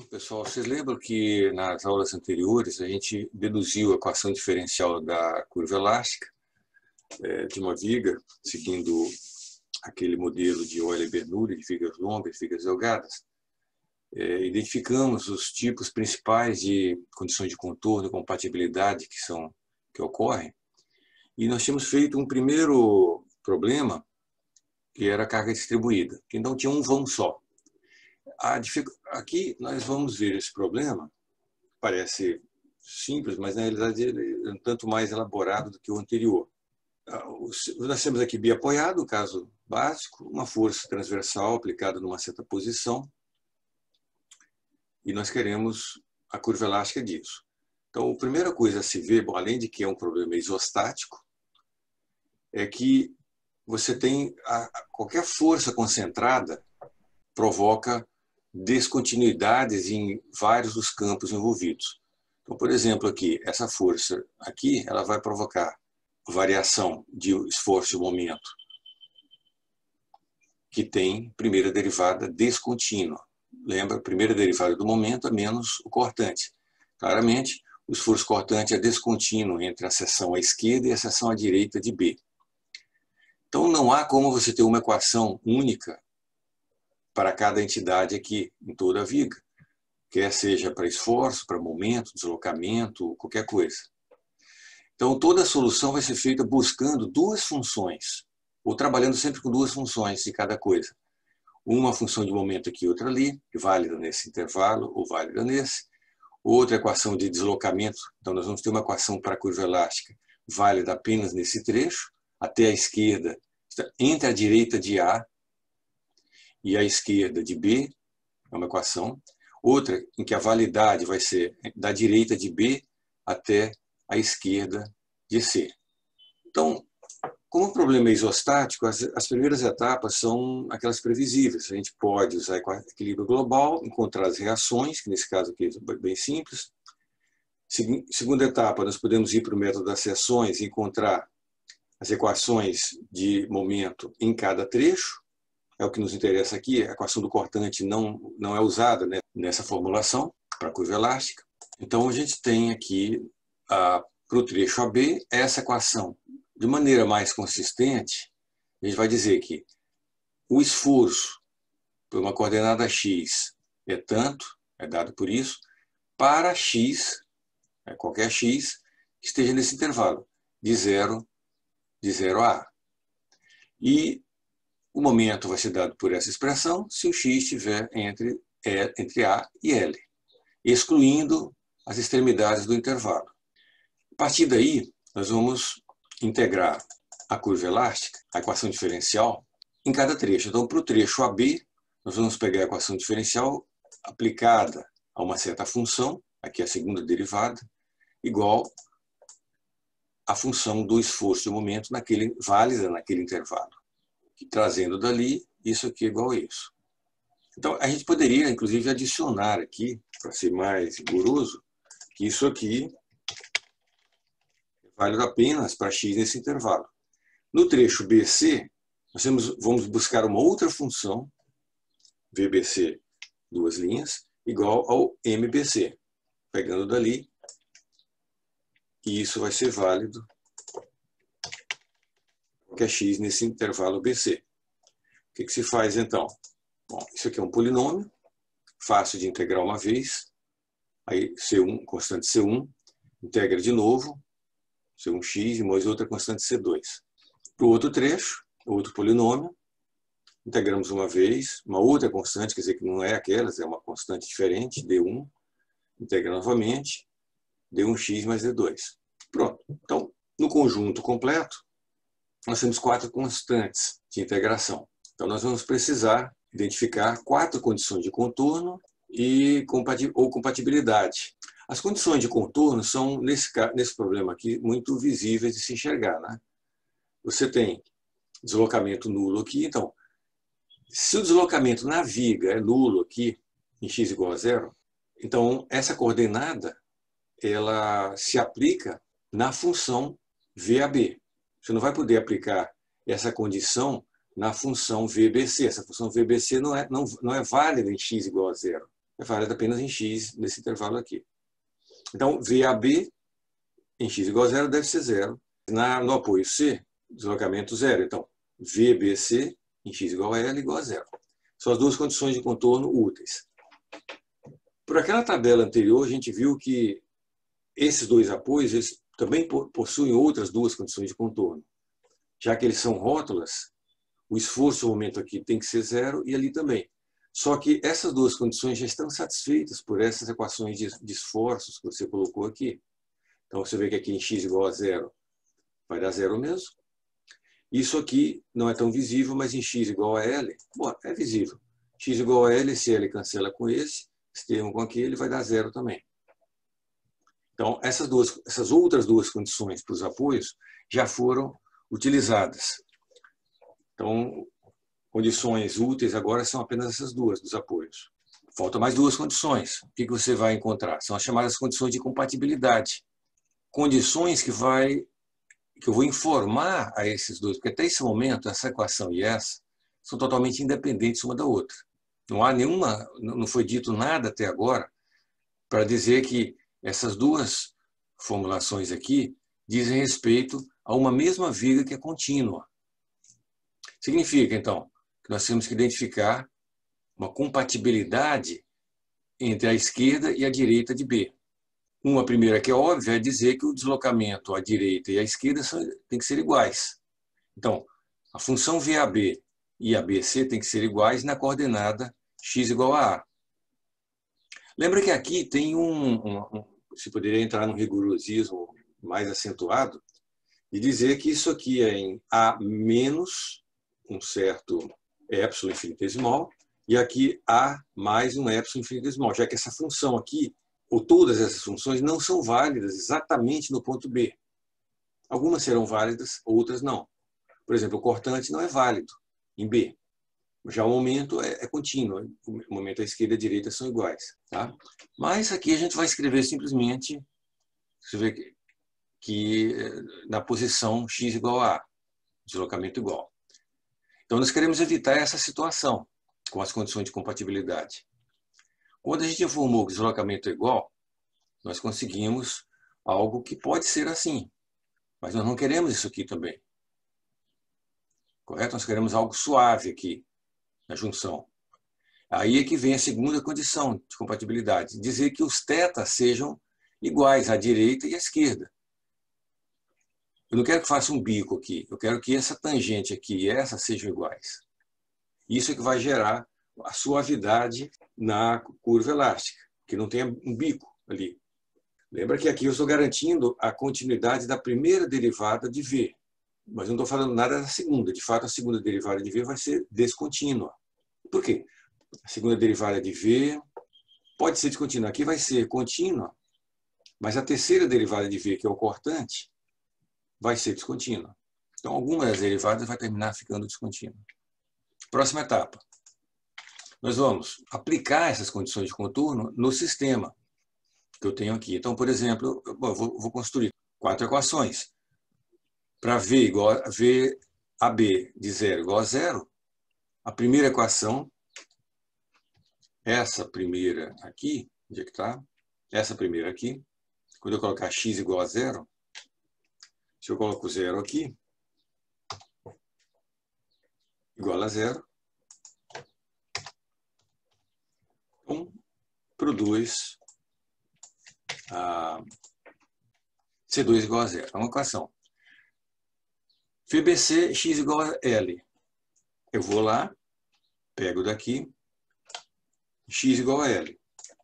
Pessoal, vocês lembram que nas aulas anteriores a gente deduziu a equação diferencial da curva elástica de uma viga, seguindo aquele modelo de Euler-Bernoulli, de vigas longas e vigas delgadas. Identificamos os tipos principais de condições de contorno e compatibilidade que ocorrem, e nós tínhamos feito um primeiro problema, que era a carga distribuída, que então tinha um vão só. Aqui nós vamos ver esse problema, parece simples, mas na realidade ele é um tanto mais elaborado do que o anterior. Nós temos aqui biapoiado, o caso básico, uma força transversal aplicada numa certa posição, e nós queremos a curva elástica disso. Então, a primeira coisa a se ver, bom, além de que é um problema isostático, é que você tem qualquer força concentrada provoca descontinuidades em vários dos campos envolvidos. Então, por exemplo, aqui, essa força aqui, ela vai provocar variação de esforço e momento que tem primeira derivada descontínua. Lembra, a primeira derivada do momento é menos o cortante. Claramente, o esforço cortante é descontínuo entre a seção à esquerda e a seção à direita de B. Então, não há como você ter uma equação única para cada entidade aqui, em toda a viga, quer seja para esforço, para momento, deslocamento, qualquer coisa. Então, toda a solução vai ser feita buscando duas funções, ou trabalhando sempre com duas funções de cada coisa. Uma função de momento aqui, outra ali, válida nesse intervalo ou válida nesse. Outra equação de deslocamento, então nós vamos ter uma equação para a curva elástica válida apenas nesse trecho, até a esquerda, entre a direita de A e a esquerda de B, é uma equação. Outra em que a validade vai ser da direita de B até a esquerda de C. Então, como o problema é isostático, as primeiras etapas são aquelas previsíveis. A gente pode usar equilíbrio global, encontrar as reações, que nesse caso aqui é bem simples. Segunda etapa, nós podemos ir para o método das seções e encontrar as equações de momento em cada trecho. É o que nos interessa aqui, a equação do cortante não é usada, né, nessa formulação para a curva elástica. Então, a gente tem aqui, para o trecho AB, essa equação. De maneira mais consistente, a gente vai dizer que o esforço por uma coordenada x é tanto, é dado por isso, para x, qualquer x, que esteja nesse intervalo, de 0 a A. E o momento vai ser dado por essa expressão se o x estiver entre A e L, excluindo as extremidades do intervalo. A partir daí, nós vamos integrar a curva elástica, a equação diferencial, em cada trecho. Então, para o trecho AB, nós vamos pegar a equação diferencial aplicada a uma certa função, aqui a segunda derivada, igual à função do esforço de momento válida naquele intervalo. E trazendo dali, isso aqui é igual a isso. Então, a gente poderia, inclusive, adicionar aqui, para ser mais rigoroso, que isso aqui válido apenas para x nesse intervalo. No trecho BC, nós vamos buscar uma outra função, VBC, duas linhas, igual ao MBC. Pegando dali, e isso vai ser válido que é x nesse intervalo BC. O que se faz então? Bom, isso aqui é um polinômio, fácil de integrar uma vez, aí C1, constante C1, integra de novo, C1x e mais outra constante C2. Para o outro trecho, outro polinômio, integramos uma vez, uma outra constante, quer dizer que não é aquelas, é uma constante diferente, D1, integra novamente, D1x mais D2. Pronto. Então, no conjunto completo, nós temos 4 constantes de integração. Então, nós vamos precisar identificar 4 condições de contorno ou compatibilidade. As condições de contorno são, nesse problema aqui, muito visíveis de se enxergar, né? Você tem deslocamento nulo aqui, então, se o deslocamento na viga é nulo aqui, em x igual a 0, então essa coordenada ela se aplica na função VAB. Você não vai poder aplicar essa condição na função VBC. Essa função VBC não é válida em x igual a 0. é válida apenas em x nesse intervalo aqui. Então, VAB em x igual a zero deve ser zero. No apoio C, deslocamento zero. Então, VBC em x igual a L igual a zero. São as duas condições de contorno úteis. Por aquela tabela anterior, a gente viu que esses dois apoios eles também possuem outras duas condições de contorno. Já que eles são rótulas, o esforço, o momento aqui tem que ser zero e ali também. Só que essas duas condições já estão satisfeitas por essas equações de esforços que você colocou aqui. Então, você vê que aqui em x igual a zero vai dar zero mesmo. Isso aqui não é tão visível, mas em x igual a L, bom, é visível. X igual a L, esse L cancela com esse termo com aquele, vai dar zero também. Então, essas outras duas condições para os apoios já foram utilizadas. Então, condições úteis agora são apenas essas duas dos apoios. Faltam mais duas condições. O que você vai encontrar? São as chamadas condições de compatibilidade. Condições que eu vou informar a esses dois, porque até esse momento, essa equação e essa são totalmente independentes uma da outra. Não foi dito nada até agora para dizer que essas duas formulações aqui dizem respeito a uma mesma viga que é contínua. Significa, então, que nós temos que identificar uma compatibilidade entre a esquerda e a direita de B. Uma primeira que é óbvia é dizer que o deslocamento à direita e à esquerda tem que ser iguais. Então, a função VAB e ABC tem que ser iguais na coordenada x igual a A. Lembra que aqui tem se poderia entrar num rigorosismo mais acentuado, e dizer que isso aqui é em A menos um certo epsilon infinitesimal, e aqui A mais um epsilon infinitesimal, já que essa função aqui, ou todas essas funções, não são válidas exatamente no ponto B. Algumas serão válidas, outras não. Por exemplo, o cortante não é válido em B. Já o momento é contínuo, o momento à esquerda e à direita são iguais. Tá? Mas aqui a gente vai escrever simplesmente, você vê que na posição x igual a A, deslocamento igual. Então nós queremos evitar essa situação com as condições de compatibilidade. Quando a gente informou que o deslocamento é igual, nós conseguimos algo que pode ser assim, mas nós não queremos isso aqui também. Correto? Nós queremos algo suave aqui na junção. Aí é que vem a segunda condição de compatibilidade, dizer que os tetas sejam iguais à direita e à esquerda. Eu não quero que faça um bico aqui, eu quero que essa tangente aqui e essa sejam iguais. Isso é que vai gerar a suavidade na curva elástica, que não tenha um bico ali. Lembra que aqui eu estou garantindo a continuidade da primeira derivada de V, mas não estou falando nada da segunda. De fato, a segunda derivada de V vai ser descontínua. Por quê? A segunda derivada de V pode ser descontínua. Aqui vai ser contínua, mas a terceira derivada de V, que é o cortante, vai ser descontínua. Então, alguma das derivadas vai terminar ficando descontínua. Próxima etapa. Nós vamos aplicar essas condições de contorno no sistema que eu tenho aqui. Então, por exemplo, eu vou construir 4 equações. Para V igual a VAB de 0 igual a 0, a primeira equação, essa primeira aqui, onde é que está? Essa primeira aqui, quando eu colocar x igual a 0, se eu coloco 0 aqui, igual a 0, então produz C2 igual a 0. É uma equação. VBC, x igual a L. Eu vou lá, pego daqui, x igual a L,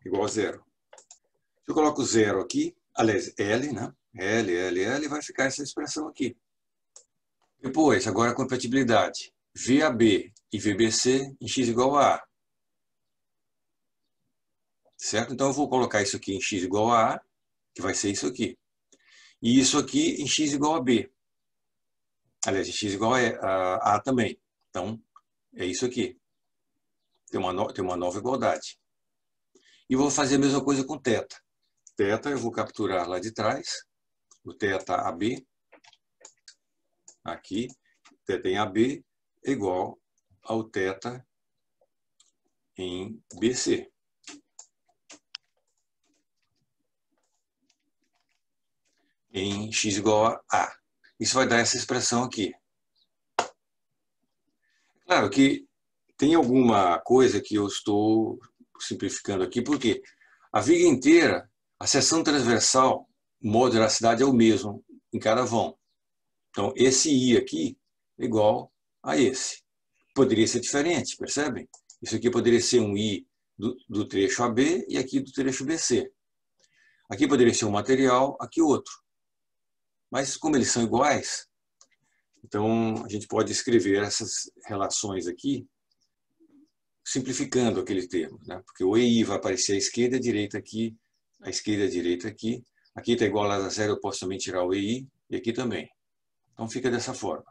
igual a 0. Se eu coloco 0 aqui, aliás, L, né? L, vai ficar essa expressão aqui. Depois, agora a compatibilidade. VAB e VBC em x igual a A. Certo? Então, eu vou colocar isso aqui em x igual a A, que vai ser isso aqui. E isso aqui em x igual a B. Aliás, em x igual a A também. Então, é isso aqui. Tem uma nova igualdade. E vou fazer a mesma coisa com θ. θ eu vou capturar lá de trás, o θ AB, aqui, θ em AB é igual ao θ em BC. em x igual a. Isso vai dar essa expressão aqui. Claro que tem alguma coisa que eu estou simplificando aqui, porque a viga inteira, a seção transversal, o modo de elasticidade é o mesmo em cada vão. Então, esse I aqui é igual a esse. Poderia ser diferente, percebem? Isso aqui poderia ser um I do trecho AB e aqui do trecho BC. Aqui poderia ser um material, aqui outro. Mas como eles são iguais, então a gente pode escrever essas relações aqui simplificando aquele termo, né? Porque o EI vai aparecer à esquerda e à direita aqui, à esquerda e à direita aqui. Aqui está igual a zero, eu posso também tirar o EI e aqui também. Então fica dessa forma.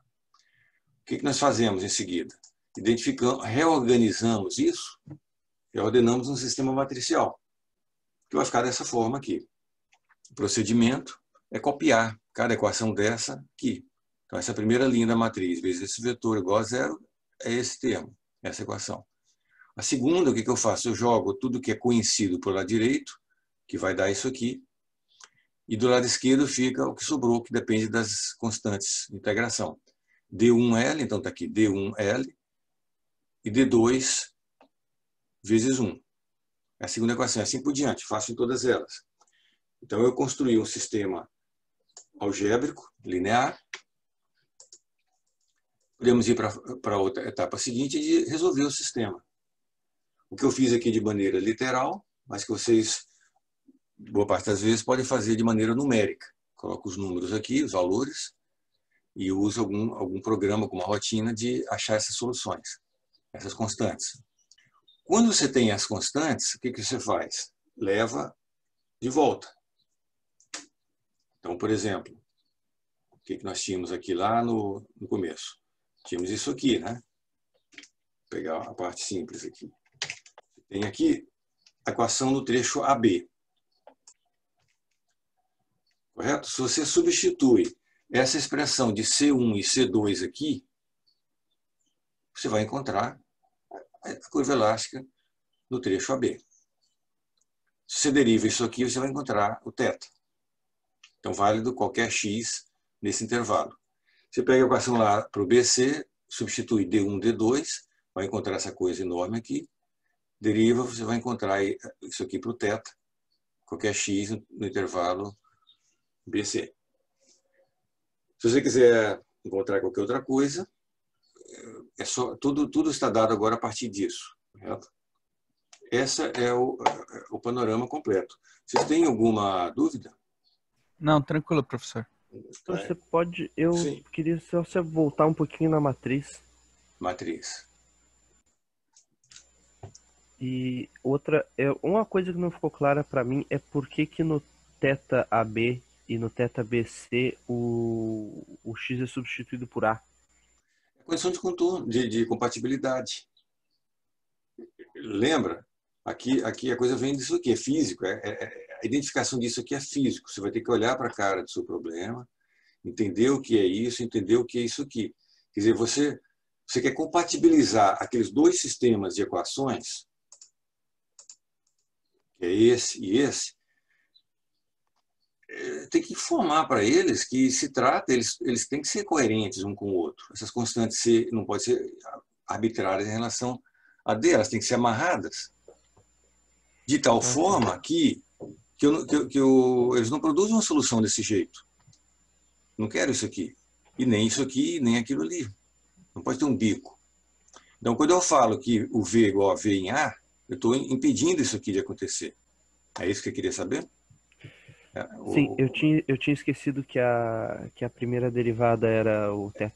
O que nós fazemos em seguida? Identificamos, reorganizamos isso e ordenamos um sistema matricial, que vai ficar dessa forma aqui. O procedimento é copiar cada equação dessa aqui. Então, essa primeira linha da matriz vezes esse vetor igual a zero é esse termo, essa equação. A segunda, o que eu faço? Eu jogo tudo que é conhecido pelo lado direito, que vai dar isso aqui, e do lado esquerdo fica o que sobrou, que depende das constantes de integração. D1L, então está aqui D1L, e D2 vezes 1. É a segunda equação, assim por diante, faço em todas elas. Então, eu construí um sistema algébrico, linear. Podemos ir para a outra etapa seguinte de resolver o sistema. O que eu fiz aqui de maneira literal, mas que vocês, boa parte das vezes, podem fazer de maneira numérica. Coloco os números aqui, os valores, e uso algum programa com uma rotina de achar essas soluções, essas constantes. Quando você tem as constantes, o que você faz? Leva de volta. Então, por exemplo, o que nós tínhamos aqui lá no começo? Tínhamos isso aqui, né? Vou pegar a parte simples aqui. Tem aqui a equação no trecho AB. Correto? Se você substitui essa expressão de C1 e C2 aqui, você vai encontrar a curva elástica no trecho AB. Se você deriva isso aqui, você vai encontrar o θ. Então, válido qualquer x nesse intervalo. Você pega a equação lá para o BC, substitui D1, D2, vai encontrar essa coisa enorme aqui. Deriva, você vai encontrar isso aqui para o θ, qualquer x no intervalo BC. Se você quiser encontrar qualquer outra coisa, é só, tudo está dado agora a partir disso. Correto? Esse é o panorama completo. Vocês têm alguma dúvida? Não, tranquilo, professor. Você pode... Eu Sim. queria só você voltar um pouquinho na matriz. Matriz. E outra... Uma coisa que não ficou clara para mim é por que no θ AB e no θ BC o x é substituído por A. É condição de contorno, de compatibilidade. Lembra? Aqui a coisa vem disso aqui, é físico. A identificação disso aqui é físico. Você vai ter que olhar para a cara do seu problema, entender o que é isso, entender o que é isso aqui. Quer dizer, você quer compatibilizar aqueles dois sistemas de equações, que é esse e esse, tem que informar para eles que se trata, eles têm que ser coerentes um com o outro. Essas constantes não podem ser arbitrárias em relação a D, elas têm que ser amarradas. De tal forma que eles não produzem uma solução desse jeito. Não quero isso aqui. E nem isso aqui, nem aquilo ali. Não pode ter um bico. Então, quando eu falo que o V é igual a V em A, eu estou impedindo isso aqui de acontecer. É isso que eu queria saber? Sim, eu tinha esquecido que a primeira derivada era o θ.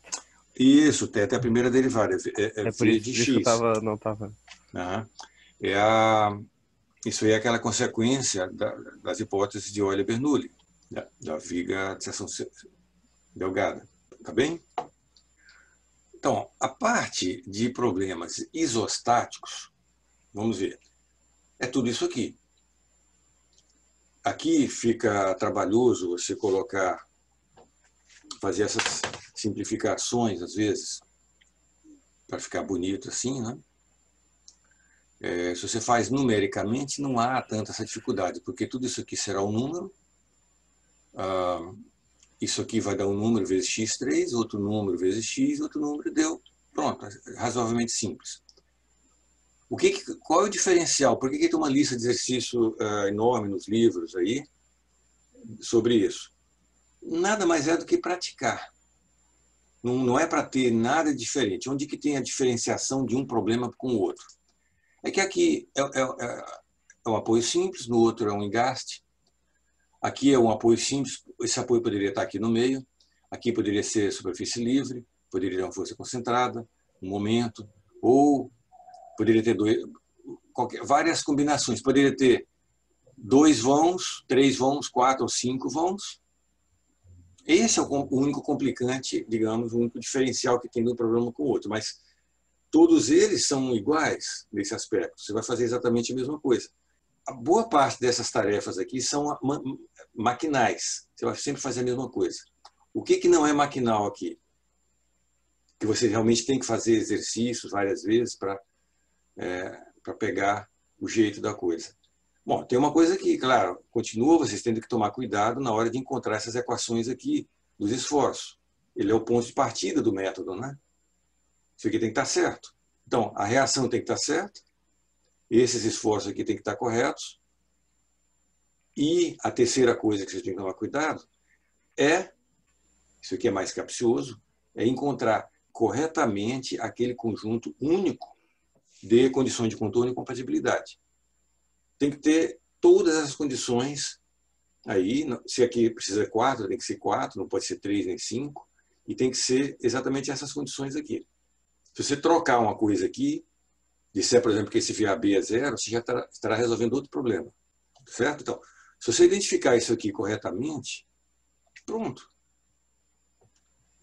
Isso, θ é a primeira derivada. É por V isso de que x. eu não estava... Isso aí é aquela consequência das hipóteses de Euler-Bernoulli, da viga de seção delgada. Tá bem? Então, a parte de problemas isostáticos, vamos ver, é tudo isso aqui. Aqui fica trabalhoso você fazer essas simplificações, às vezes, para ficar bonito assim, né? Se você faz numericamente, não há tanta essa dificuldade, porque tudo isso aqui será um número, isso aqui vai dar um número vezes x3, outro número vezes x, outro número, deu. Pronto, razoavelmente simples. Qual é o diferencial? Por que tem uma lista de exercício enorme nos livros aí sobre isso? Nada mais é do que praticar. Não é para ter nada diferente. Onde que tem a diferenciação de um problema com o outro? É que aqui é um apoio simples, no outro é um engaste. Aqui é um apoio simples, esse apoio poderia estar aqui no meio. Aqui poderia ser superfície livre, poderia ter uma força concentrada, um momento, ou poderia ter várias combinações. Poderia ter 2 vãos, 3 vãos, 4 ou 5 vãos. Esse é o único complicante, digamos, o único diferencial que tem de um problema com o outro. Mas todos eles são iguais nesse aspecto. Você vai fazer exatamente a mesma coisa. A boa parte dessas tarefas aqui são maquinais. Você vai sempre fazer a mesma coisa. O que não é maquinal aqui? Que você realmente tem que fazer exercícios várias vezes para pegar o jeito da coisa. Bom, tem uma coisa aqui, claro, continua vocês tendo que tomar cuidado na hora de encontrar essas equações aqui dos esforços. Ele é o ponto de partida do método, né? Isso aqui tem que estar certo. Então, a reação tem que estar certa, esses esforços aqui tem que estar corretos, e a terceira coisa que vocês têm que tomar cuidado isso aqui é mais capcioso, é encontrar corretamente aquele conjunto único de condições de contorno e compatibilidade. Tem que ter todas as condições aí. Se aqui precisa 4, tem que ser 4, não pode ser 3 nem 5. E tem que ser exatamente essas condições aqui. Se você trocar uma coisa aqui, disser, por exemplo, que esse VAB é 0, você já estará resolvendo outro problema. Certo? Então, se você identificar isso aqui corretamente, pronto.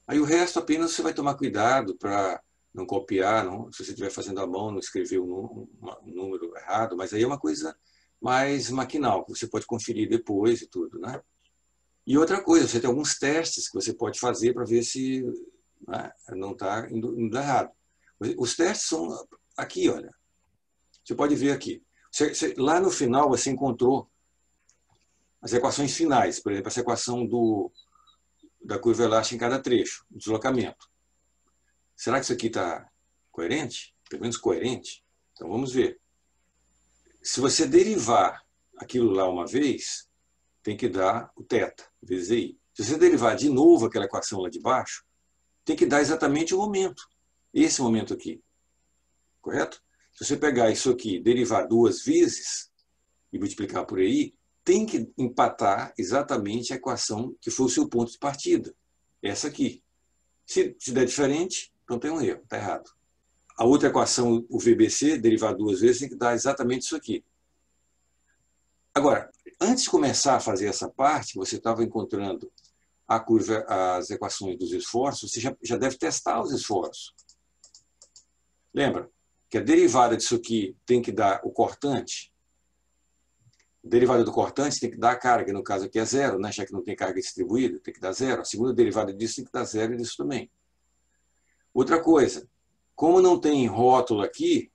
Aí o resto apenas você vai tomar cuidado para não copiar, se você estiver fazendo à mão, não escrever um número errado, mas aí é uma coisa mais maquinal, que você pode conferir depois e tudo, né? E outra coisa, você tem alguns testes que você pode fazer para ver se, né, não está indo errado. Os testes são aqui, olha. Você pode ver aqui. Lá no final você encontrou as equações finais, por exemplo, essa equação da curva elástica em cada trecho, o deslocamento. Será que isso aqui está coerente? Pelo menos coerente? Então vamos ver. Se você derivar aquilo lá uma vez, tem que dar o θ vezes I. Se você derivar de novo aquela equação lá de baixo, tem que dar exatamente o momento. Esse momento aqui. Correto? Se você pegar isso aqui, derivar 2 vezes e multiplicar por I, tem que empatar exatamente a equação que foi o seu ponto de partida. Essa aqui. Se der diferente, então tem um erro, está errado. A outra equação, o VBC, derivar 2 vezes, tem que dar exatamente isso aqui. Agora, antes de começar a fazer essa parte, você estava encontrando a curva, as equações dos esforços, você já deve testar os esforços. Lembra que a derivada disso aqui tem que dar o cortante. A derivada do cortante tem que dar a carga, no caso aqui é 0, né? Já que não tem carga distribuída, tem que dar 0. A segunda derivada disso tem que dar 0 e disso também. Outra coisa, como não tem rótulo aqui,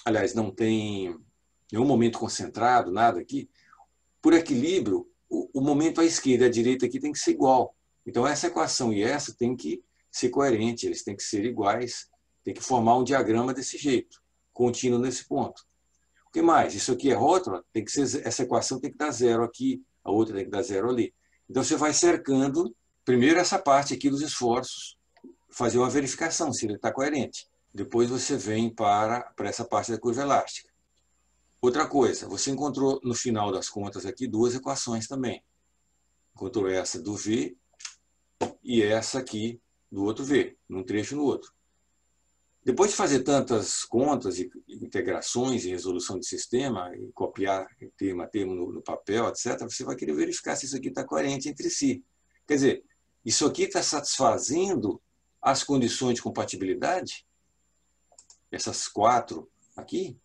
aliás, não tem nenhum momento concentrado, nada aqui, por equilíbrio, o momento à esquerda e à direita aqui tem que ser igual. Então, essa equação e essa tem que ser coerente, eles têm que ser iguais, tem que formar um diagrama desse jeito, contínuo nesse ponto. O que mais? Isso aqui é rótulo, tem que ser, essa equação tem que dar 0 aqui, a outra tem que dar 0 ali. Então, você vai cercando, primeiro essa parte aqui dos esforços, fazer uma verificação se ele está coerente. Depois você vem para essa parte da curva elástica. Outra coisa, você encontrou no final das contas aqui 2 equações também. Encontrou essa do V e essa aqui do outro V, num trecho e no outro. Depois de fazer tantas contas e integrações e resolução de sistema, e copiar termo a termo no papel, etc., você vai querer verificar se isso aqui está coerente entre si. Quer dizer, isso aqui está satisfazendo as condições de compatibilidade? Essas 4 aqui?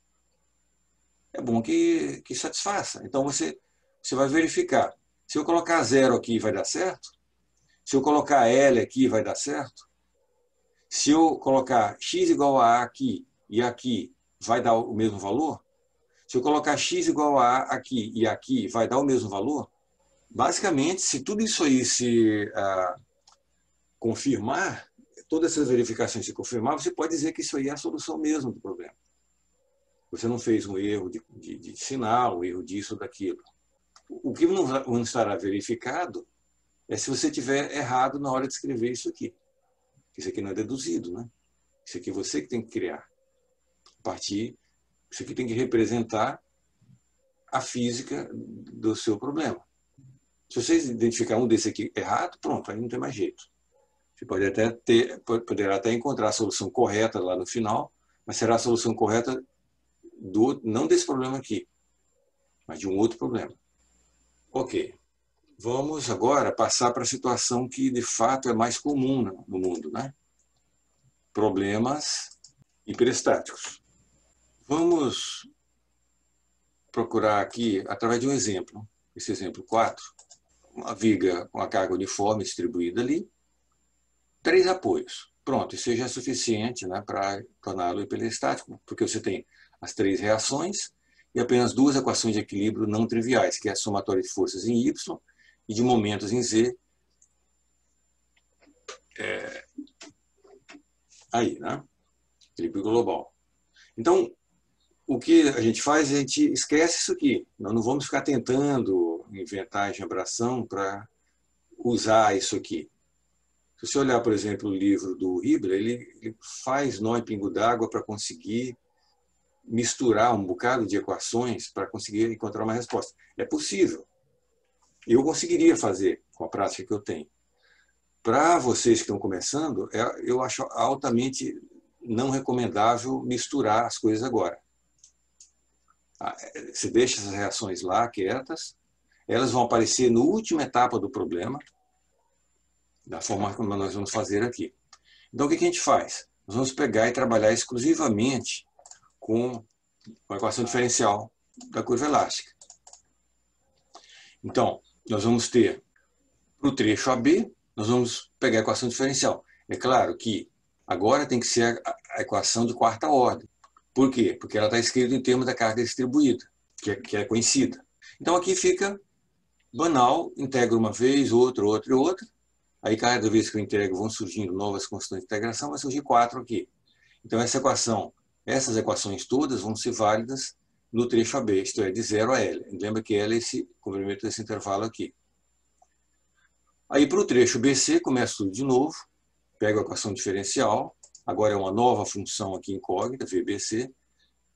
É bom que satisfaça. Então, você vai verificar. Se eu colocar 0 aqui, vai dar certo? Se eu colocar L aqui, vai dar certo? Se eu colocar x igual a aqui e aqui, vai dar o mesmo valor? Se eu colocar x igual a aqui e aqui, vai dar o mesmo valor? Basicamente, se tudo isso aí se confirmar, todas essas verificações se confirmar, você pode dizer que isso aí é a solução mesmo do problema. Você não fez um erro de sinal, um erro disso ou daquilo. O que não estará verificado é se você tiver errado na hora de escrever isso aqui. Isso aqui não é deduzido, né? Isso aqui é você que tem que criar. A partir, isso aqui tem que representar a física do seu problema. Se você identificar um desse aqui errado, pronto, aí não tem mais jeito. Você poderá até encontrar a solução correta lá no final, mas será a solução correta não desse problema aqui, mas de um outro problema. Ok. Vamos agora passar para a situação que de fato é mais comum no mundo, né? Problemas hiperestáticos. Vamos procurar aqui através de um exemplo. Esse exemplo 4, uma viga com a carga uniforme distribuída ali, 3 apoios. Pronto, isso já é suficiente, né, para torná-lo hiperestático, porque você tem as 3 reações e apenas 2 equações de equilíbrio não triviais, que é a somatória de forças em Y e de momentos em Z. Aí, né? Equilíbrio global. Então, o que a gente faz, a gente esquece isso aqui. Nós não vamos ficar tentando inventar engembração para usar isso aqui. Se você olhar, por exemplo, o livro do Hibbeler, ele faz nó em pingo d'água para conseguir misturar um bocado de equações para conseguir encontrar uma resposta. É possível. Eu conseguiria fazer com a prática que eu tenho. Para vocês que estão começando, eu acho altamente não recomendável misturar as coisas agora. Você deixa essas reações lá quietas, elas vão aparecer na última etapa do problema, da forma como nós vamos fazer aqui. Então, o que a gente faz? Nós vamos pegar e trabalhar exclusivamente com a equação diferencial da curva elástica. Então, nós vamos ter, para o trecho AB, nós vamos pegar a equação diferencial. É claro que agora tem que ser a equação de quarta ordem. Por quê? Porque ela está escrita em termos da carga distribuída, que é conhecida. Então, aqui fica banal, integro uma vez, outra, outra e outra. Aí, cada vez que eu integro, vão surgindo novas constantes de integração, vai surgir 4 aqui. Então, essas equações todas vão ser válidas no trecho AB, isto é, de 0 a L. Lembra que L é esse comprimento desse intervalo aqui. Aí, para o trecho BC, começo tudo de novo, pego a equação diferencial, agora é uma nova função aqui incógnita, VBC,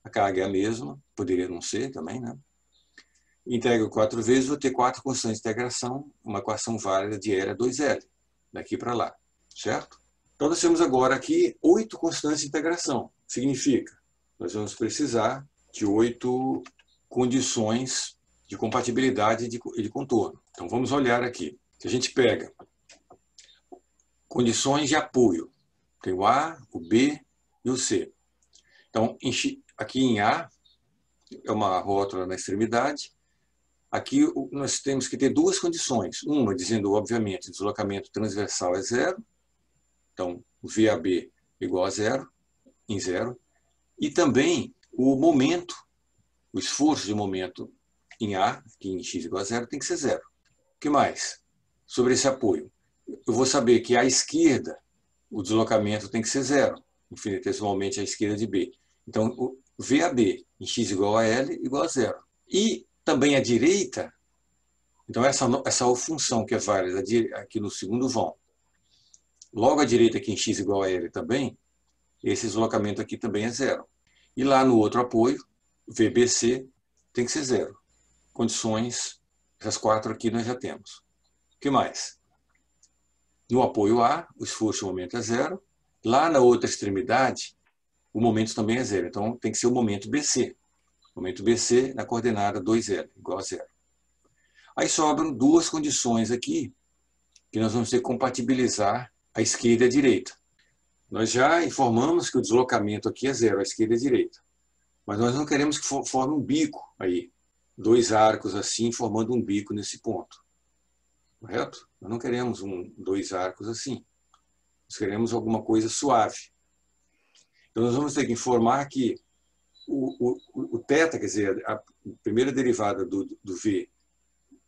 a carga é a mesma, poderia não ser também, né? Integro 4 vezes, vou ter 4 constantes de integração, uma equação válida de L a 2L, daqui para lá, certo? Então, nós temos agora aqui 8 constantes de integração. Significa, nós vamos precisar de 8 condições de compatibilidade e de contorno. Então, vamos olhar aqui. Se a gente pega condições de apoio, tem o A, o B e o C. Então, aqui em A, é uma rótula na extremidade. Aqui nós temos que ter 2 condições. Uma dizendo, obviamente, o deslocamento transversal é 0. Então, o VAB igual a 0, em 0. E também o momento, o esforço de momento em A, que em x igual a 0, tem que ser 0. O que mais? Sobre esse apoio. Eu vou saber que à esquerda o deslocamento tem que ser 0, infinitesimalmente à esquerda de B. Então, o VAB em x igual a L igual a 0. E também à direita, então essa função que é válida aqui no segundo vão. Logo à direita aqui em x igual a L também, esse deslocamento aqui também é 0. E lá no outro apoio, VBC, tem que ser 0. Condições, essas 4 aqui nós já temos. O que mais? No apoio A, o esforço de momento é 0. Lá na outra extremidade, o momento também é 0. Então, tem que ser o momento BC. Momento BC na coordenada 2L, igual a 0. Aí sobram 2 condições aqui, que nós vamos ter que compatibilizar a esquerda e a direita. Nós já informamos que o deslocamento aqui é 0, a esquerda e a direita. Mas nós não queremos que forme um bico aí. 2 arcos assim, formando um bico nesse ponto. Correto? Nós não queremos 2 arcos assim. Nós queremos alguma coisa suave. Então, nós vamos ter que informar que o θ, quer dizer, a primeira derivada do V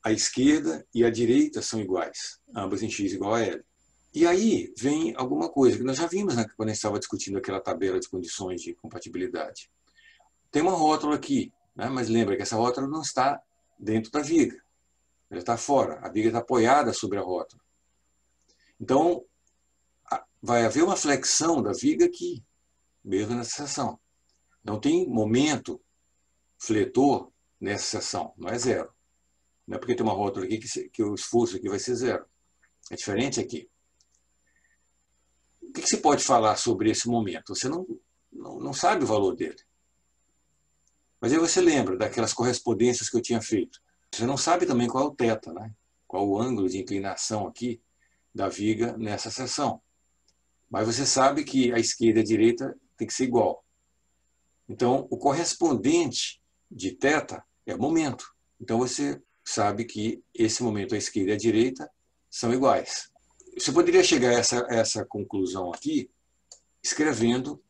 a esquerda e a direita são iguais, ambas em x igual a L. E aí vem alguma coisa que nós já vimos, né, quando a gente estava discutindo aquela tabela de condições de compatibilidade. Tem uma rótula aqui, né, mas lembra que essa rótula não está dentro da viga. Ela está fora. A viga está apoiada sobre a rótula. Então, vai haver uma flexão da viga aqui, mesmo nessa seção. Não tem momento fletor nessa seção, não é zero. Não é porque tem uma rótula aqui que o esforço aqui vai ser zero. É diferente aqui. O que se pode falar sobre esse momento? Você não sabe o valor dele. Mas aí você lembra daquelas correspondências que eu tinha feito. Você não sabe também qual é o θ, né? Qual o ângulo de inclinação aqui da viga nessa seção. Mas você sabe que a esquerda e a direita tem que ser igual. Então, o correspondente de θ é o momento. Então, você sabe que esse momento, a esquerda e a direita, são iguais. Você poderia chegar a essa conclusão aqui escrevendo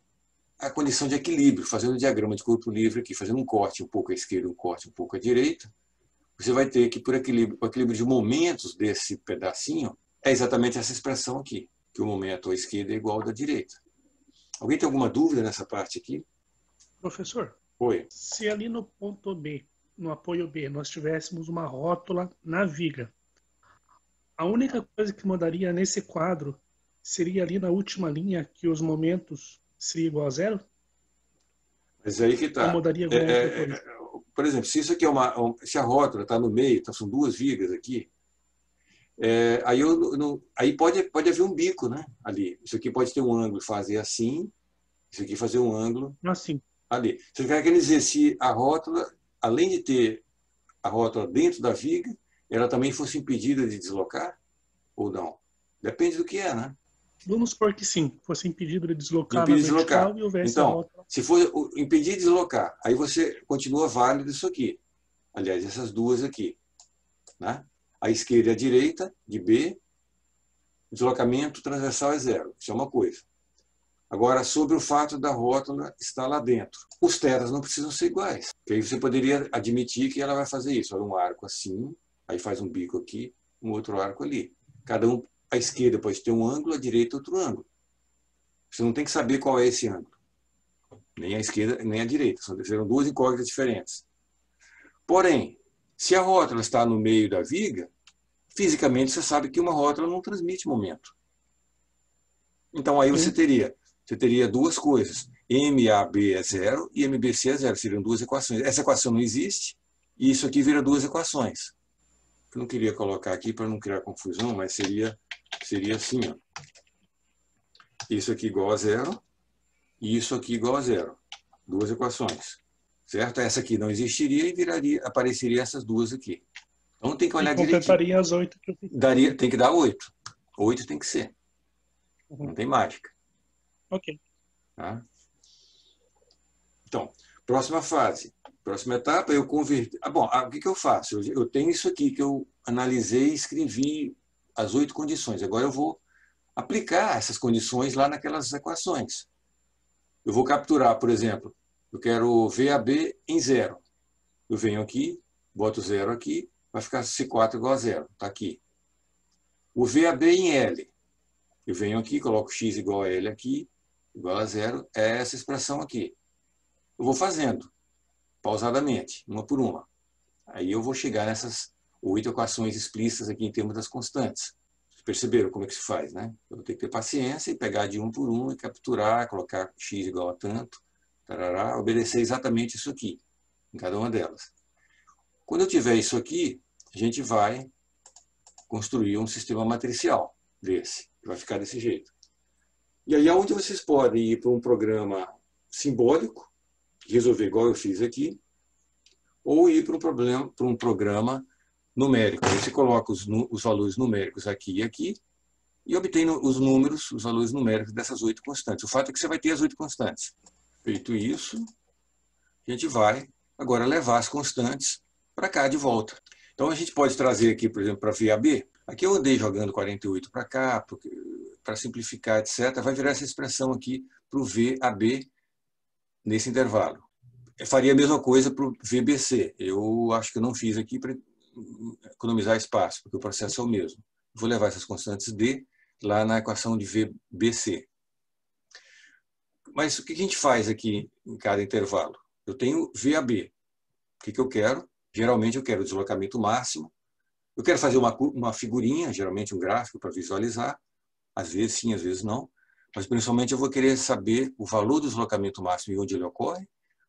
a condição de equilíbrio, fazendo um diagrama de corpo livre aqui, fazendo um corte um pouco à esquerda, um corte um pouco à direita. Você vai ter que, por equilíbrio, o equilíbrio de momentos desse pedacinho é exatamente essa expressão aqui, que o momento à esquerda é igual ao da direita. Alguém tem alguma dúvida nessa parte aqui? Professor, Oi. se ali no ponto B, no apoio B, nós tivéssemos uma rótula na viga, a única coisa que mudaria nesse quadro seria ali na última linha que os momentos seriam igual a zero? Mas aí que está. Ou mudaria alguma outra coisa? Por exemplo, se isso aqui se a rótula está no meio, então são duas vigas aqui, aí pode haver um bico, né? Ali. Isso aqui pode ter um ângulo e fazer assim, isso aqui fazer um ângulo Assim. ali. Você quer dizer se a rótula, além de ter a rótula dentro da viga, ela também fosse impedida de deslocar ou não? Depende do que é, né? Vamos supor que sim, fosse impedido de deslocar Impedir na de deslocar. vertical e houvesse a Então, rótula. se for impedir de deslocar, aí você continua válido isso aqui. Aliás, essas duas aqui. Né? A esquerda e a direita, de B, deslocamento transversal é zero. Isso é uma coisa. Agora, sobre o fato da rótula estar lá dentro. Os tetas não precisam ser iguais. Porque aí você poderia admitir que ela vai fazer isso. Olha, um arco assim, aí faz um bico aqui, um outro arco ali. Cada um, a esquerda pode ter um ângulo, a direita outro ângulo. Você não tem que saber qual é esse ângulo. Nem a esquerda, nem a direita. Serão duas incógnitas diferentes. Porém, se a rótula está no meio da viga, fisicamente você sabe que uma rótula não transmite momento. Então aí você teria duas coisas. MAB é zero e MBC é zero. Seriam duas equações. Essa equação não existe e isso aqui vira duas equações. Eu não queria colocar aqui para não criar confusão, mas seria assim. Ó. Isso aqui igual a zero e isso aqui igual a zero. Duas equações. Certo? Essa aqui não existiria e apareceria essas duas aqui. Então tem que olhar direitinho. Completaria as 8 que eu fiz. Tem que dar 8. 8 tem que ser. Não tem mágica. Ok. Tá? Então, próxima fase. Próxima etapa, eu converter. O que eu faço? Eu tenho isso aqui que eu analisei e escrevi as 8 condições. Agora eu vou aplicar essas condições lá naquelas equações. Eu vou capturar, por exemplo, eu quero VAB em zero. Eu venho aqui, boto zero aqui, vai ficar C4 igual a zero. Está aqui. O VAB em L. Eu venho aqui, coloco x igual a L aqui, igual a zero. É essa expressão aqui. Eu vou fazendo, pausadamente, uma por uma. Aí eu vou chegar nessas 8 equações explícitas aqui em termos das constantes. Vocês perceberam como é que se faz, né? Eu vou ter que ter paciência e pegar de um por um e capturar, colocar x igual a tanto, tarará, obedecer exatamente isso aqui, em cada uma delas. Quando eu tiver isso aqui, a gente vai construir um sistema matricial desse, que vai ficar desse jeito. E aí é onde vocês podem ir para um programa simbólico, resolver igual eu fiz aqui, ou ir para um programa numérico. Aí você coloca os valores numéricos aqui e aqui, e obtém os valores numéricos dessas 8 constantes. O fato é que você vai ter as 8 constantes. Feito isso, a gente vai agora levar as constantes para cá de volta. Então a gente pode trazer aqui, por exemplo, para VAB. Aqui eu andei jogando 48 para cá, para simplificar, etc. Vai virar essa expressão aqui para o VAB nesse intervalo. Eu faria a mesma coisa para o VBC. Eu acho que eu não fiz aqui, economizar espaço, porque o processo é o mesmo. Vou levar essas constantes D lá na equação de VBC. Mas o que a gente faz aqui em cada intervalo? Eu tenho VAB. O que eu quero? Geralmente eu quero o deslocamento máximo. Eu quero fazer uma figurinha, geralmente um gráfico para visualizar. Às vezes sim, às vezes não. Mas principalmente eu vou querer saber o valor do deslocamento máximo e onde ele ocorre,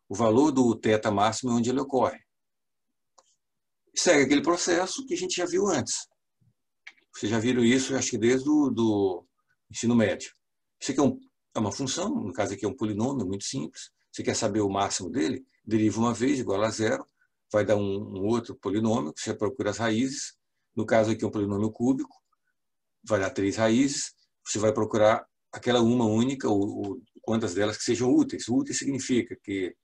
o valor do θ máximo e onde ele ocorre. Segue aquele processo que a gente já viu antes. Vocês já viram isso, acho que desde o ensino médio. Isso aqui é uma função, no caso aqui é um polinômio muito simples. Você quer saber o máximo dele? Deriva uma vez, igual a zero. Vai dar um outro polinômio, que você procura as raízes. No caso aqui é um polinômio cúbico, vai dar 3 raízes. Você vai procurar aquela uma única, ou quantas delas que sejam úteis. Úteis significa que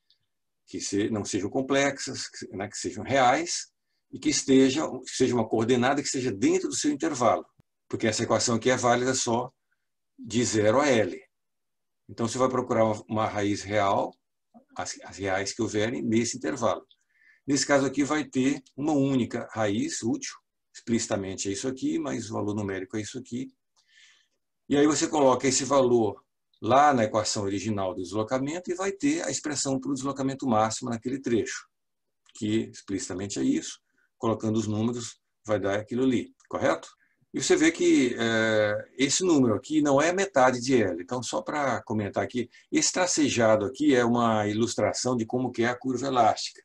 não sejam complexas, né, que sejam reais, e que seja uma coordenada que esteja dentro do seu intervalo. Porque essa equação aqui é válida só de 0 a L. Então, você vai procurar uma raiz real, as reais que houverem, nesse intervalo. Nesse caso aqui vai ter uma única raiz útil, explicitamente é isso aqui, mas o valor numérico é isso aqui. E aí você coloca esse valor lá na equação original do deslocamento e vai ter a expressão para o deslocamento máximo naquele trecho, que explicitamente é isso. Colocando os números vai dar aquilo ali, correto? E você vê que esse número aqui não é metade de L. Então, só para comentar aqui, esse tracejado aqui é uma ilustração de como que é a curva elástica.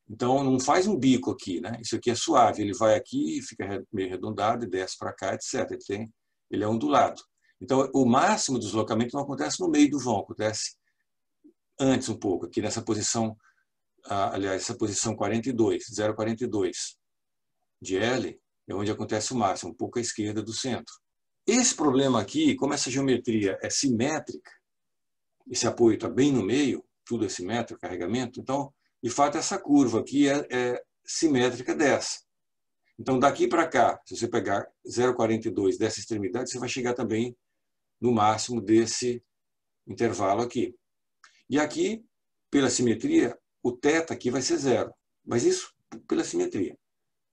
Então, não faz um bico aqui, né? Isso aqui é suave, ele vai aqui, fica meio arredondado e desce para cá, etc. Ele é ondulado. Então, o máximo do deslocamento não acontece no meio do vão, acontece antes um pouco, aqui nessa posição, aliás, essa posição 42, 0,42 de L, é onde acontece o máximo, um pouco à esquerda do centro. Esse problema aqui, como essa geometria é simétrica, esse apoio está bem no meio, tudo é simétrico, carregamento, então, de fato, essa curva aqui é simétrica dessa. Então, daqui para cá, se você pegar 0,42 dessa extremidade, você vai chegar também no máximo desse intervalo aqui. E aqui, pela simetria, o θ aqui vai ser 0. Mas isso pela simetria.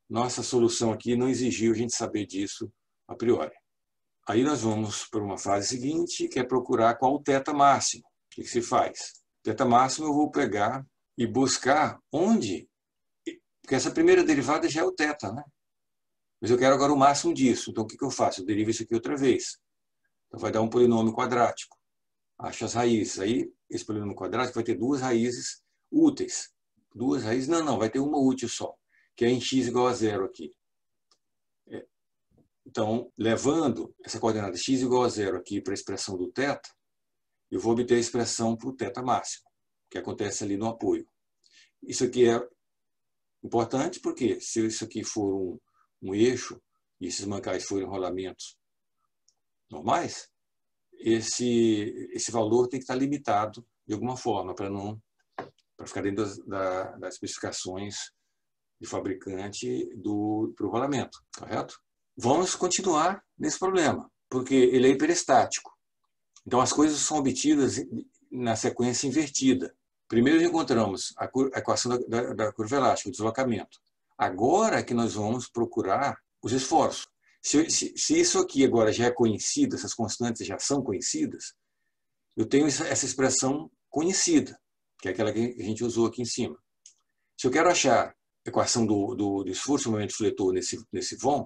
Nossa solução aqui não exigiu a gente saber disso a priori. Aí nós vamos para uma fase seguinte, que é procurar qual o θ máximo. O que se faz? O θ máximo eu vou pegar e buscar onde... Porque essa primeira derivada já é o θ, né? Mas eu quero agora o máximo disso. Então o que eu faço? Eu derivo isso aqui outra vez. Então vai dar um polinômio quadrático. Acho as raízes. Aí esse polinômio quadrático vai ter duas raízes úteis. Duas raízes? Não, vai ter uma útil só, que é em x igual a 0 aqui. Então, levando essa coordenada x igual a 0 aqui para a expressão do θ, eu vou obter a expressão para o θ máximo, que acontece ali no apoio. Isso aqui é importante porque se isso aqui for um eixo e esses mancais forem rolamentos normais, esse valor tem que estar limitado de alguma forma para ficar dentro das especificações de fabricante para o rolamento, correto? Vamos continuar nesse problema, porque ele é hiperestático. Então as coisas são obtidas na sequência invertida. Primeiro encontramos a equação da curva elástica, o deslocamento. Agora é que nós vamos procurar os esforços. Se isso aqui agora já é conhecido, essas constantes já são conhecidas, eu tenho essa expressão conhecida, que é aquela que a gente usou aqui em cima. Se eu quero achar a equação do esforço do momento fletor nesse vão,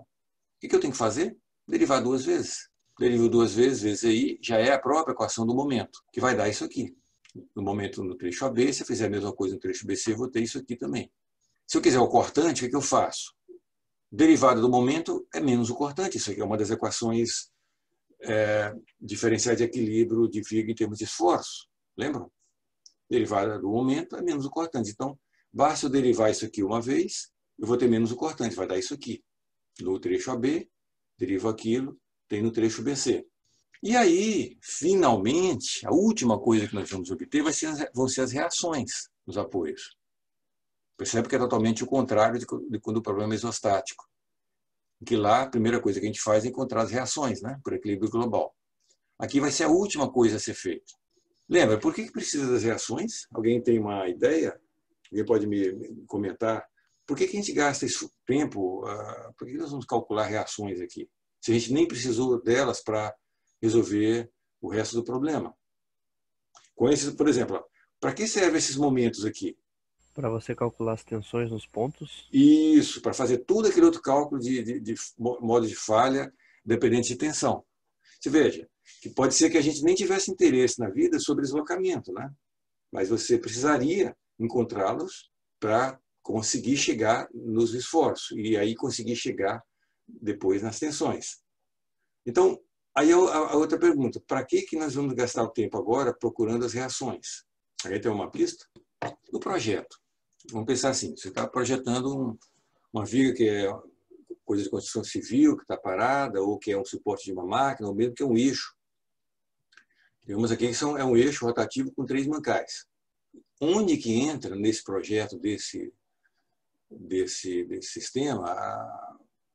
o que eu tenho que fazer? Derivar duas vezes. Derivo duas vezes aí já é a própria equação do momento, que vai dar isso aqui. No momento no trecho AB, se eu fizer a mesma coisa no trecho BC, eu vou ter isso aqui também. Se eu quiser o cortante, o que eu faço? Derivada do momento é menos o cortante. Isso aqui é uma das equações diferenciais de equilíbrio de Fick em termos de esforço. Lembram? Derivada do momento é menos o cortante. Então, basta eu derivar isso aqui uma vez, eu vou ter menos o cortante. Vai dar isso aqui. No trecho AB, derivo aquilo, tem no trecho BC. E aí, finalmente, a última coisa que nós vamos obter vão ser as reações nos apoios. Percebe que é totalmente o contrário de quando o problema é isostático. Que lá, a primeira coisa que a gente faz é encontrar as reações, né, por equilíbrio global. Aqui vai ser a última coisa a ser feita. Lembra, por que precisa das reações? Alguém tem uma ideia? Alguém pode me comentar Por que a gente gasta esse tempo? Por que nós vamos calcular reações aqui? Se a gente nem precisou delas para resolver o resto do problema. Com esses, por exemplo, para que servem esses momentos aqui? Para você calcular as tensões nos pontos? Isso, para fazer todo aquele outro cálculo de modo de falha dependente de tensão. Você veja, que pode ser que a gente nem tivesse interesse na vida sobre deslocamento, né? Mas você precisaria encontrá-los para conseguir chegar nos esforços e aí conseguir chegar depois nas tensões. Então, aí a outra pergunta, para que nós vamos gastar o tempo agora procurando as reações? Aí tem uma pista? No projeto. Vamos pensar assim, você está projetando uma viga que é coisa de construção civil, que está parada, ou que é um suporte de uma máquina, ou mesmo que é um eixo. Temos aqui que é um eixo rotativo com 3 mancais. Onde que entra nesse projeto desse sistema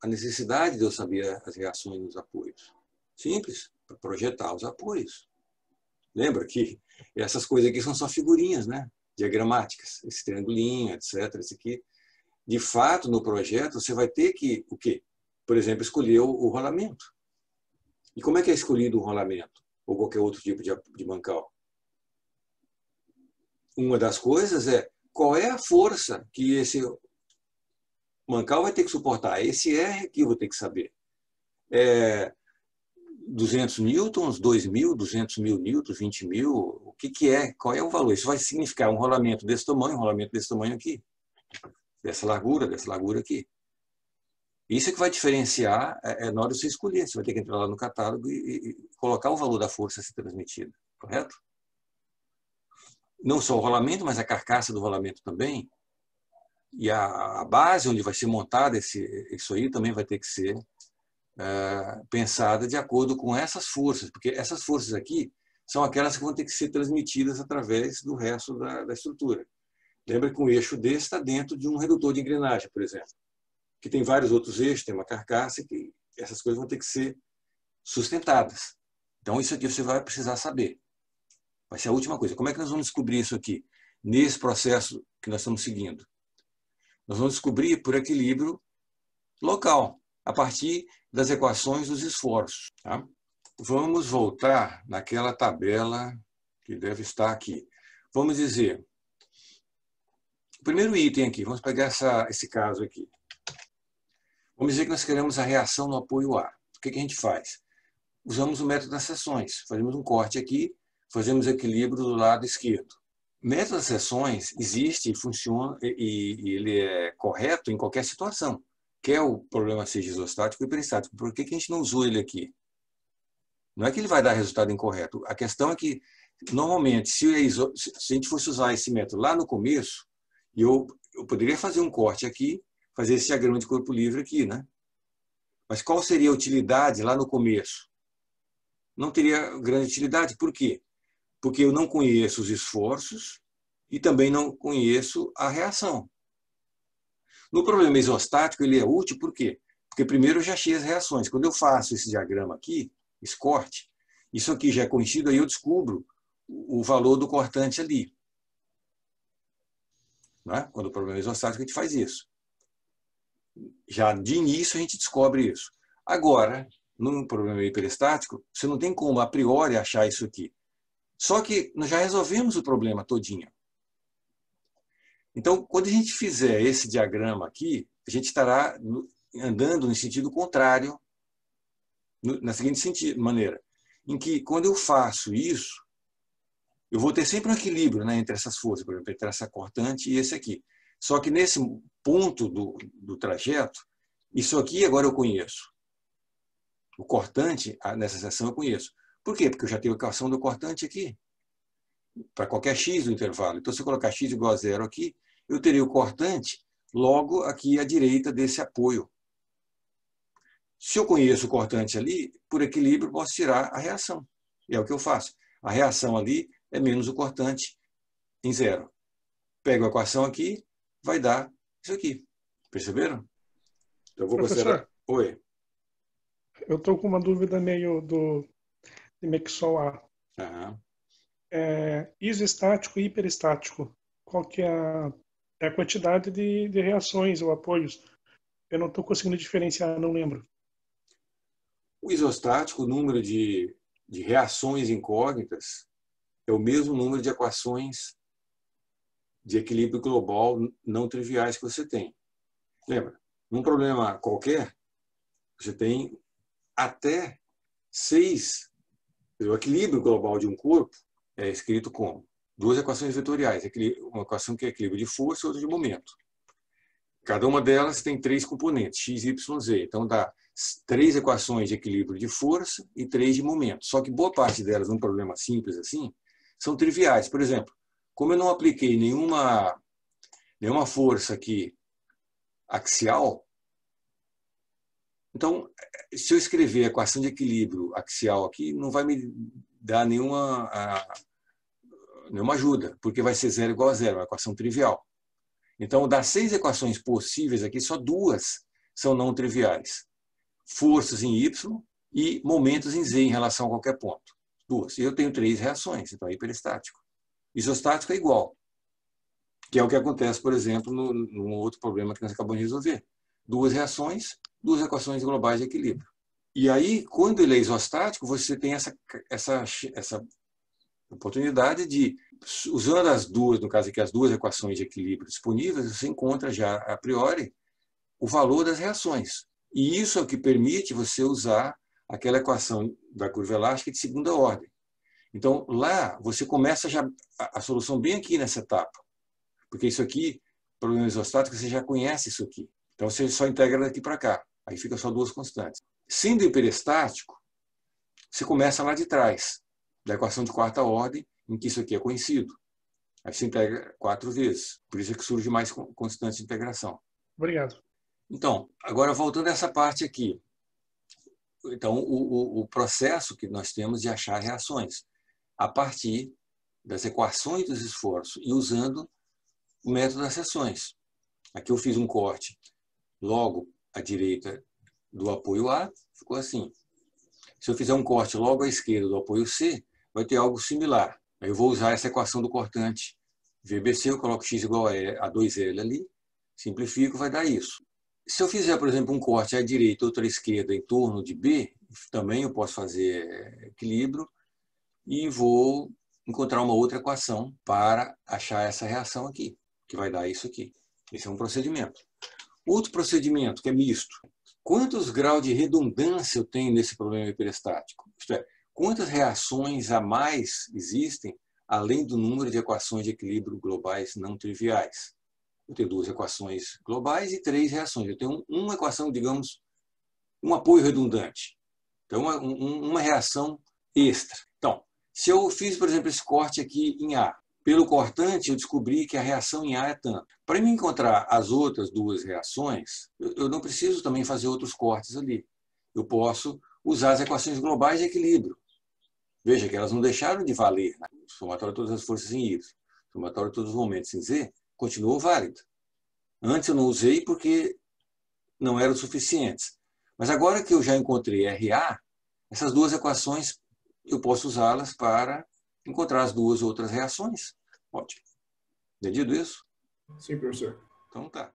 a necessidade de eu saber as reações nos apoios? Simples, para projetar os apoios. Lembra que essas coisas aqui são só figurinhas, né? Diagramáticas, esse triangulinho, etc. Esse aqui. De fato, no projeto, você vai ter que, o quê? Por exemplo, escolher o rolamento. E como é que é escolhido o rolamento? Ou qualquer outro tipo de mancal? Uma das coisas é qual é a força que esse mancal vai ter que suportar. Esse R que eu vou ter que saber. 200 newtons, 2.000, 200.000 newtons, 20.000, o que é? Qual é o valor? Isso vai significar um rolamento desse tamanho, um rolamento desse tamanho aqui. Dessa largura aqui. Isso é que vai diferenciar na hora de você escolher. Você vai ter que entrar lá no catálogo e colocar o valor da força a ser transmitida. Correto? Não só o rolamento, mas a carcaça do rolamento também. E a base onde vai ser montada isso aí também vai ter que ser pensada de acordo com essas forças. Porque essas forças aqui são aquelas que vão ter que ser transmitidas através do resto da estrutura. Lembra que um eixo desse está dentro de um redutor de engrenagem, por exemplo, que tem vários outros eixos, tem uma carcaça, que essas coisas vão ter que ser sustentadas. Então, isso aqui você vai precisar saber. Vai ser a última coisa. Como é que nós vamos descobrir isso aqui? Nesse processo que nós estamos seguindo. Nós vamos descobrir por equilíbrio local, a partir das equações dos esforços. Tá? Vamos voltar naquela tabela que deve estar aqui. Vamos dizer... O primeiro item aqui, vamos pegar esse caso aqui. Vamos dizer que nós queremos a reação no apoio A. O que a gente faz? Usamos o método das seções. Fazemos um corte aqui, fazemos equilíbrio do lado esquerdo. O método das seções existe e funciona, e ele é correto em qualquer situação. Quer o problema seja isostático ou hiperestático. Por que a gente não usou ele aqui? Não é que ele vai dar resultado incorreto. A questão é que, normalmente, se a gente fosse usar esse método lá no começo, e eu poderia fazer um corte aqui, fazer esse diagrama de corpo livre aqui, né? Mas qual seria a utilidade lá no começo? Não teria grande utilidade. Por quê? Porque eu não conheço os esforços e também não conheço a reação. No problema isostático, ele é útil por quê? Porque primeiro eu já achei as reações. Quando eu faço esse diagrama aqui, esse corte, isso aqui já é conhecido, aí eu descubro o valor do cortante ali. Quando o problema é isostático, a gente faz isso. Já de início, a gente descobre isso. Agora, num problema hiperestático, você não tem como, a priori, achar isso aqui. Só que nós já resolvemos o problema todinho. Então, quando a gente fizer esse diagrama aqui, a gente estará andando no sentido contrário, na seguinte maneira, em que, quando eu faço isso, eu vou ter sempre um equilíbrio, né, entre essas forças, por exemplo, entre essa cortante e esse aqui. Só que nesse ponto do trajeto, isso aqui agora eu conheço. O cortante, nessa seção, eu conheço. Por quê? Porque eu já tenho a equação do cortante aqui, para qualquer x do intervalo. Então, se eu colocar x igual a 0 aqui, eu teria o cortante logo aqui à direita desse apoio. Se eu conheço o cortante ali, por equilíbrio, posso tirar a reação. E é o que eu faço. A reação ali é menos o cortante em 0. Pego a equação aqui, vai dar isso aqui. Perceberam? Então, eu vou considerar... Oi. Eu estou com uma dúvida meio de Mexol A. Uhum. Isostático e hiperestático. Qual que é É a quantidade de reações ou apoios. Eu não estou conseguindo diferenciar, não lembro. O isostático, o número de reações incógnitas, é o mesmo número de equações de equilíbrio global não triviais que você tem. Lembra? Num problema qualquer, você tem até 6. O equilíbrio global de um corpo é escrito como 2 equações vetoriais. Uma equação que é equilíbrio de força e outra de momento. Cada uma delas tem 3 componentes, x, y, z. Então dá 3 equações de equilíbrio de força e 3 de momento. Só que boa parte delas, num problema simples assim, são triviais. Por exemplo, como eu não apliquei nenhuma força aqui axial, então, se eu escrever a equação de equilíbrio axial aqui, não vai me dar nenhuma ajuda, porque vai ser 0 igual a 0, uma equação trivial. Então, das 6 equações possíveis aqui, só 2 são não triviais. Forças em Y e momentos em Z em relação a qualquer ponto. 2. E eu tenho 3 reações, então é hiperestático. Isostático é igual, que é o que acontece, por exemplo, num outro problema que nós acabamos de resolver. 2 reações, 2 equações globais de equilíbrio. E aí, quando ele é isostático, você tem essa oportunidade de, usando as duas, no caso aqui, as 2 equações de equilíbrio disponíveis, você encontra já, a priori, o valor das reações. E isso é o que permite você usar aquela equação da curva elástica de segunda ordem. Então, lá, você começa já a solução bem aqui nessa etapa. Porque isso aqui, problema isostático, você já conhece isso aqui. Então, você só integra daqui para cá. Aí fica só 2 constantes. Sendo hiperestático, você começa lá de trás, da equação de quarta ordem, em que isso aqui é conhecido. Aí você integra 4 vezes. Por isso é que surge mais constante de integração. Obrigado. Então, agora voltando a essa parte aqui. Então, o processo que nós temos de achar reações a partir das equações dos esforços e usando o método das seções. Aqui eu fiz um corte logo à direita do apoio A, ficou assim. Se eu fizer um corte logo à esquerda do apoio C, vai ter algo similar. Aí eu vou usar essa equação do cortante VBC, eu coloco x igual a 2L ali, simplifico, vai dar isso. Se eu fizer, por exemplo, um corte à direita e outro à esquerda em torno de B, também eu posso fazer equilíbrio e vou encontrar uma outra equação para achar essa reação aqui, que vai dar isso aqui. Esse é um procedimento. Outro procedimento, que é misto. Quantos graus de redundância eu tenho nesse problema hiperestático? Isto é, quantas reações a mais existem, além do número de equações de equilíbrio globais não triviais? Eu tenho 2 equações globais e 3 reações. Eu tenho uma equação, digamos, um apoio redundante. Então, uma reação extra. Então, se eu fiz, por exemplo, esse corte aqui em A, pelo cortante eu descobri que a reação em A é tanto. Para me encontrar as outras 2 reações, eu não preciso também fazer outros cortes ali. Eu posso usar as equações globais de equilíbrio. Veja que elas não deixaram de valer. Né? O somatório de todas as forças em Y, o somatório de todos os momentos em Z, continuou válido. Antes eu não usei porque não eram suficientes. Mas agora que eu já encontrei RA, essas 2 equações eu posso usá-las para encontrar as 2 outras reações. Ótimo. Entendido isso? Sim, professor. Então tá.